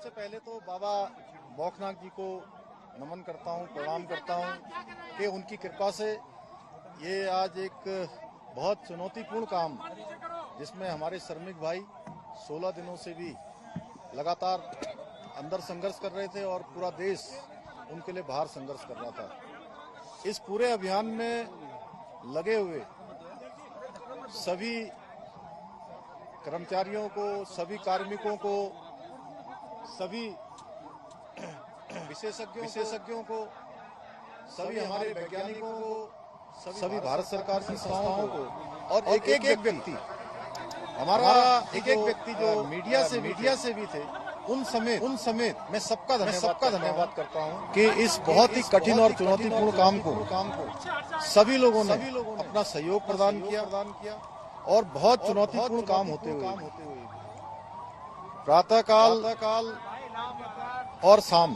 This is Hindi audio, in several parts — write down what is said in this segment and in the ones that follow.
सबसे पहले तो बाबा मौखनाथ जी को नमन करता हूँ, प्रणाम करता हूँ कि उनकी कृपा से ये आज एक बहुत चुनौतीपूर्ण काम, जिसमें हमारे श्रमिक भाई 16 दिनों से भी लगातार अंदर संघर्ष कर रहे थे और पूरा देश उनके लिए बाहर संघर्ष कर रहा था। इस पूरे अभियान में लगे हुए सभी कर्मचारियों को, सभी कार्मिकों को, सभी विशेषज्ञों को, सभी हमारे वैज्ञानिकों को, सभी भारत सरकार की संस्थाओं को और एक व्यक्ति हमारा एक व्यक्ति जो मीडिया से भी थे, उन समेत मैं सबका धन्यवाद करता हूं कि इस बहुत ही कठिन और चुनौतीपूर्ण काम को सभी लोगों ने अपना सहयोग प्रदान किया और बहुत चुनौतीपूर्ण काम होते हुए प्रातःकाल और शाम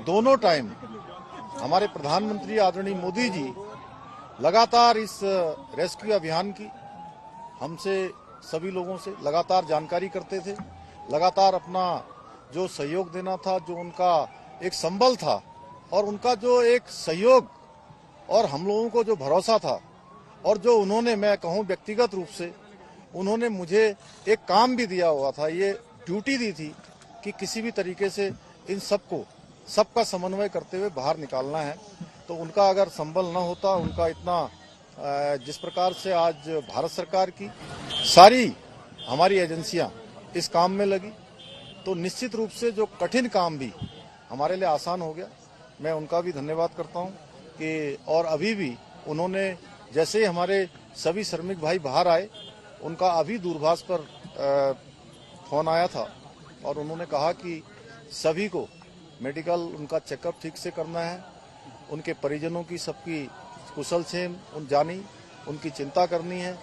दोनों टाइम हमारे प्रधानमंत्री आदरणीय मोदी जी लगातार इस रेस्क्यू अभियान की हमसे सभी लोगों से लगातार जानकारी करते थे, लगातार अपना जो सहयोग देना था, जो उनका एक संबल था और उनका जो एक सहयोग और हम लोगों को जो भरोसा था और जो उन्होंने, मैं कहूं व्यक्तिगत रूप से उन्होंने मुझे एक काम भी दिया हुआ था, ये ड्यूटी दी थी कि किसी भी तरीके से इन सबका समन्वय करते हुए बाहर निकालना है। तो उनका अगर संबल न होता, उनका इतना जिस प्रकार से आज भारत सरकार की सारी हमारी एजेंसियां इस काम में लगी, तो निश्चित रूप से जो कठिन काम भी हमारे लिए आसान हो गया। मैं उनका भी धन्यवाद करता हूं कि और अभी भी उन्होंने, जैसे ही हमारे सभी श्रमिक भाई बाहर आए, उनका अभी दूरभाष पर फोन आया था और उन्होंने कहा कि सभी को मेडिकल उनका चेकअप ठीक से करना है, उनके परिजनों की सबकी कुशल क्षेम जानी, उनकी चिंता करनी है,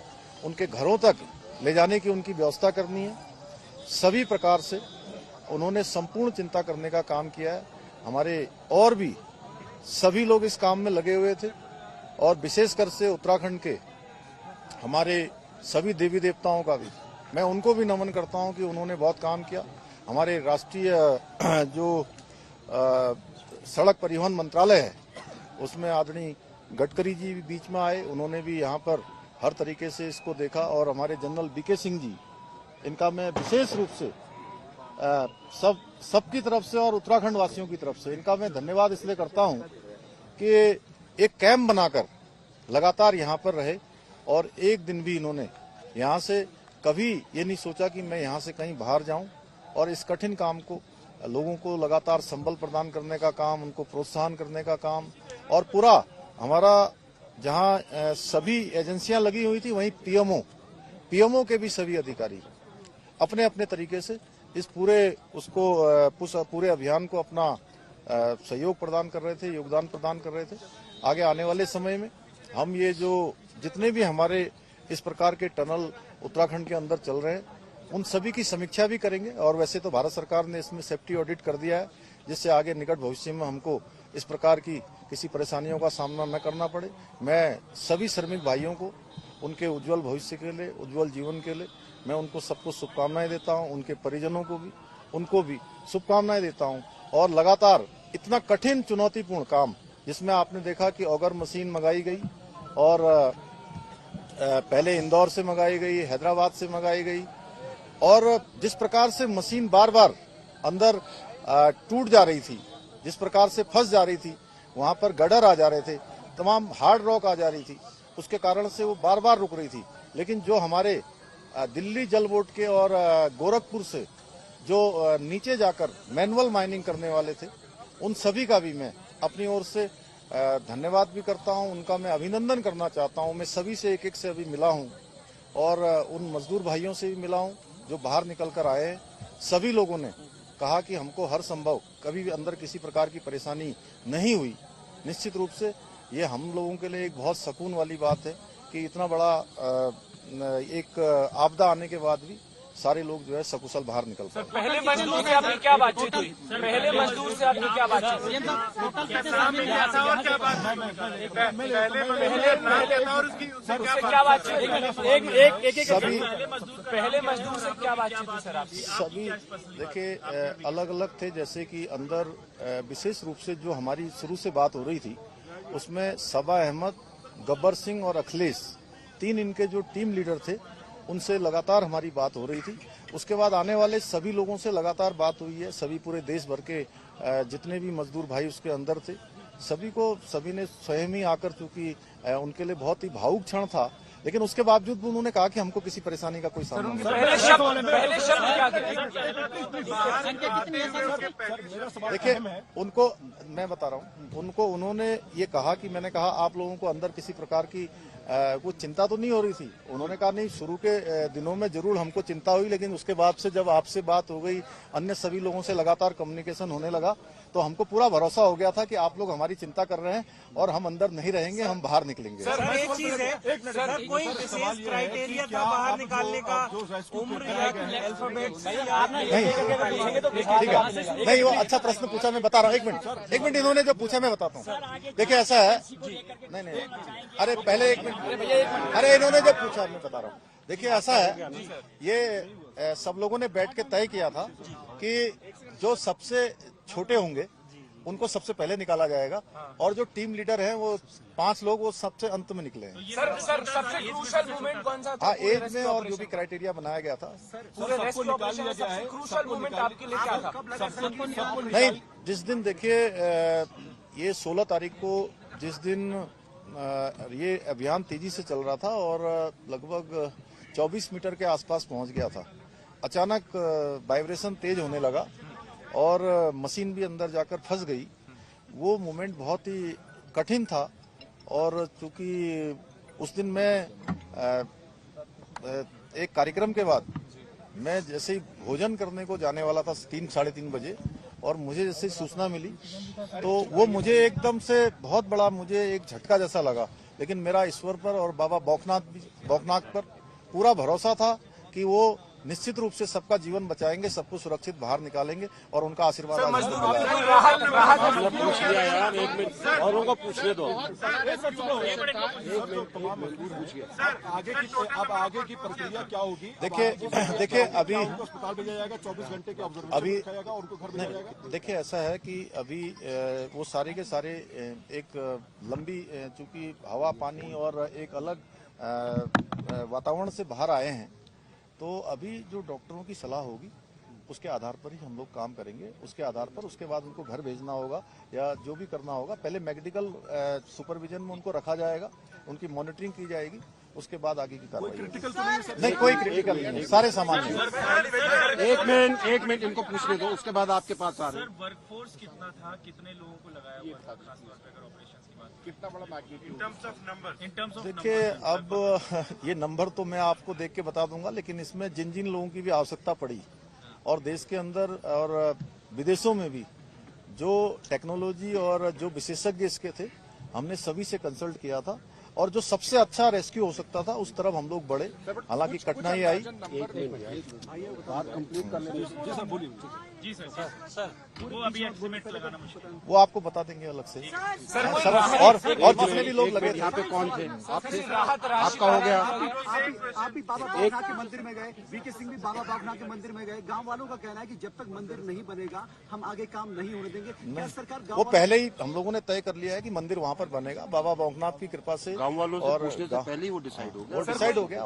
उनके घरों तक ले जाने की उनकी व्यवस्था करनी है। सभी प्रकार से उन्होंने संपूर्ण चिंता करने का काम किया है। हमारे और भी सभी लोग इस काम में लगे हुए थे और विशेषकर से उत्तराखंड के हमारे सभी देवी देवताओं का भी मैं उनको भी नमन करता हूं कि उन्होंने बहुत काम किया। हमारे राष्ट्रीय जो सड़क परिवहन मंत्रालय है, उसमें आदरणीय गडकरी जी भी बीच में आए, उन्होंने भी यहाँ पर हर तरीके से इसको देखा और हमारे जनरल बीके सिंह जी, इनका मैं विशेष रूप से सबकी तरफ से और उत्तराखंड वासियों की तरफ से इनका मैं धन्यवाद इसलिए करता हूं कि एक कैंप बनाकर लगातार यहाँ पर रहे और एक दिन भी इन्होंने यहाँ से कभी ये नहीं सोचा कि मैं यहाँ से कहीं बाहर जाऊं और इस कठिन काम को लोगों को लगातार संबल प्रदान करने का काम, उनको प्रोत्साहन करने का काम और पूरा हमारा जहाँ सभी एजेंसियां लगी हुई थी, वहीं पीएमओ के भी सभी अधिकारी अपने अपने तरीके से इस पूरे अभियान को अपना सहयोग प्रदान कर रहे थे, योगदान प्रदान कर रहे थे। आगे आने वाले समय में हम ये जो जितने भी हमारे इस प्रकार के टनल उत्तराखंड के अंदर चल रहे हैं, उन सभी की समीक्षा भी करेंगे और वैसे तो भारत सरकार ने इसमें सेफ्टी ऑडिट कर दिया है, जिससे आगे निकट भविष्य में हमको इस प्रकार की किसी परेशानियों का सामना न करना पड़े। मैं सभी श्रमिक भाइयों को उनके उज्जवल भविष्य के लिए, उज्जवल जीवन के लिए मैं उनको सबको शुभकामनाएं देता हूं, उनके परिजनों को भी उनको भी शुभकामनाएं देता हूं। और लगातार इतना कठिन चुनौतीपूर्ण काम, जिसमें आपने देखा कि ऑगर मशीन मंगाई गई और पहले इंदौर से मंगाई गई, हैदराबाद से मंगाई गई और जिस प्रकार से मशीन बार बार अंदर टूट जा रही थी, जिस प्रकार से फंस जा रही थी, वहां पर गडर आ जा रहे थे, तमाम हार्ड रॉक आ जा रही थी, उसके कारण से वो बार बार रुक रही थी। लेकिन जो हमारे दिल्ली जल बोर्ड के और गोरखपुर से जो नीचे जाकर मैनुअल माइनिंग करने वाले थे, उन सभी का भी मैं अपनी ओर से धन्यवाद भी करता हूं, उनका मैं अभिनंदन करना चाहता हूं। मैं सभी से एक से अभी मिला हूं और उन मजदूर भाइयों से भी मिला हूं जो बाहर निकल कर आए हैं। सभी लोगों ने कहा कि हमको हर संभव कभी भी अंदर किसी प्रकार की परेशानी नहीं हुई। निश्चित रूप से ये हम लोगों के लिए एक बहुत सुकून वाली बात है कि इतना बड़ा एक आपदा आने के बाद भी सारे लोग जो है सकुशल बाहर निकल पाए। पहले मजदूर से आपकी क्या बातचीत हुई? पहले मजदूर से आपकी क्या बातचीत हुई? उससे क्या बातचीत हुई? सभी पहले मजदूर से क्या बातचीत हुई सर आपकी? सभी देखिए अलग अलग थे, जैसे कि अंदर विशेष रूप से जो हमारी शुरू से बात हो रही थी उसमें सबा अहमद, गब्बर सिंह और अखिलेश, 3 इनके जो टीम लीडर थे उनसे लगातार हमारी बात हो रही थी। उसके बाद आने वाले सभी लोगों से लगातार बात हुई है। सभी पूरे देश भर के जितने भी मजदूर भाई उसके अंदर थे सभी ने स्वयं ही आकर, चूंकि उनके लिए बहुत ही भावुक क्षण था, लेकिन उसके बावजूद भी उन्होंने कहा कि हमको किसी परेशानी का कोई सामना नहीं। पहले शब्द क्या थे? देखिए उनको मैं बता रहा हूँ, उन्होंने ये कहा कि मैंने कहा आप लोगों को अंदर किसी प्रकार की कुछ चिंता तो नहीं हो रही थी। उन्होंने कहा नहीं, शुरू के दिनों में जरूर हमको चिंता हुई, लेकिन उसके बाद से जब आपसे बात हो गई, अन्य सभी लोगों से लगातार कम्युनिकेशन होने लगा, तो हमको पूरा भरोसा हो गया था कि आप लोग हमारी चिंता कर रहे हैं और हम अंदर नहीं रहेंगे, हम बाहर निकलेंगे। सर एक चीज है, सर कोई विशेष क्राइटेरिया था बाहर निकालने का, उम्र या अल्फाबेट? ठीक है, नहीं वो अच्छा प्रश्न पूछा, मैं बता रहा हूँ। एक मिनट इन्होंने जो पूछा मैं बताता हूँ। देखिए ऐसा है, नहीं अरे पहले एक मिनट, अरे इन्होंने जो पूछा मैं बता रहा हूँ। देखिए ऐसा है, ये सब लोगों ने बैठ के तय किया था कि जो सबसे छोटे होंगे उनको सबसे पहले निकाला जाएगा, और जो टीम लीडर हैं वो 5 लोग वो सबसे अंत में निकले हैं। सर सबसे क्रूशल मूवमेंट कौन सा था? हाँ, एज में और जो भी क्राइटेरिया बनाया गया था। पूरे रेस्क्यू ऑपरेशन में सबसे क्रूशल मूवमेंट आपके लिए क्या था? नहीं, जिस दिन देखिए ये 16 तारीख को जिस दिन ये अभियान तेजी से चल रहा था और लगभग 24 मीटर के आसपास पहुंच गया था, अचानक वाइब्रेशन तेज होने लगा और मशीन भी अंदर जाकर फंस गई। वो मोमेंट बहुत ही कठिन था, और चूंकि उस दिन मैं एक कार्यक्रम के बाद मैं जैसे ही भोजन करने को जाने वाला था 3-3:30 बजे, और मुझे जैसे ही सूचना मिली तो वो मुझे एकदम से बहुत बड़ा मुझे एक झटका जैसा लगा। लेकिन मेरा ईश्वर पर और बाबा बौखनाथ पर पूरा भरोसा था कि वो निश्चित रूप से सबका जीवन बचाएंगे, सबको सुरक्षित बाहर निकालेंगे, और उनका आशीर्वाद आज मुझे मिला है। औरों को पूछने दो। अब आगे की प्रक्रिया क्या होगी? देखिए अभी अस्पताल भेजा जाएगा, 24 घंटे के ऑब्जर्वेशन रखा जाएगा, उनको घर भेजा जाएगा। देखिए ऐसा है कि अभी वो सारे के सारे एक लंबी, चूंकि हवा पानी और एक अलग वातावरण से बाहर आए हैं, तो अभी जो डॉक्टरों की सलाह होगी उसके आधार पर ही हम लोग काम करेंगे। उसके आधार पर उसके बाद उनको घर भेजना होगा या जो भी करना होगा, पहले मेडिकल सुपरविजन में उनको रखा जाएगा, उनकी मॉनिटरिंग की जाएगी, उसके बाद आगे की कार्रवाई। नहीं, कोई क्रिटिकल नहीं है, सारे सामान्य। एक मिनट इनको पूछने दो, उसके बाद आपके पास आ रहे हैं। वर्कफोर्स कितना था, कितने लोगों को लगाया हुआ था, खास तौर पे अगर ऑपरेशंस की बात, कितना बड़ा magnitude in terms of number? देखिए अब ये नंबर तो मैं आपको देख के बता दूंगा, लेकिन इसमें जिन जिन लोगों की भी आवश्यकता पड़ी और देश के अंदर और विदेशों में भी जो टेक्नोलॉजी और जो विशेषज्ञ इसके थे, हमने सभी से कंसल्ट किया था, और जो सबसे अच्छा रेस्क्यू हो सकता था उस तरफ हम लोग बढ़े। हालांकि कठिनाई आई। बात कंप्लीट कर लेंगे। जी सर बोलिए। जी सर, वो अभी एस्टिमेट लगाना मुश्किल है। वो आपको बता देंगे अलग से। और जितने भी लोग लगे थे। यहाँ पे कौन थे? आप थे? राहत राशि आपका हो गया? आप भी बाबा बागनाथ के मंदिर में गए, वीके सिंह भी बाबा बागनाथ के मंदिर में गए। गांव वालों का कहना है कि जब तक मंदिर नहीं बनेगा हम आगे काम नहीं होने देंगे। क्या सरकार वो पहले ही हम लोगों ने तय कर लिया है कि मंदिर वहाँ पर बनेगा, बाबा बागनाथ की कृपा से। गाँव वालों से पूछने से पहले ही वो डिसाइड हो गया। वो डिसाइड हो गया।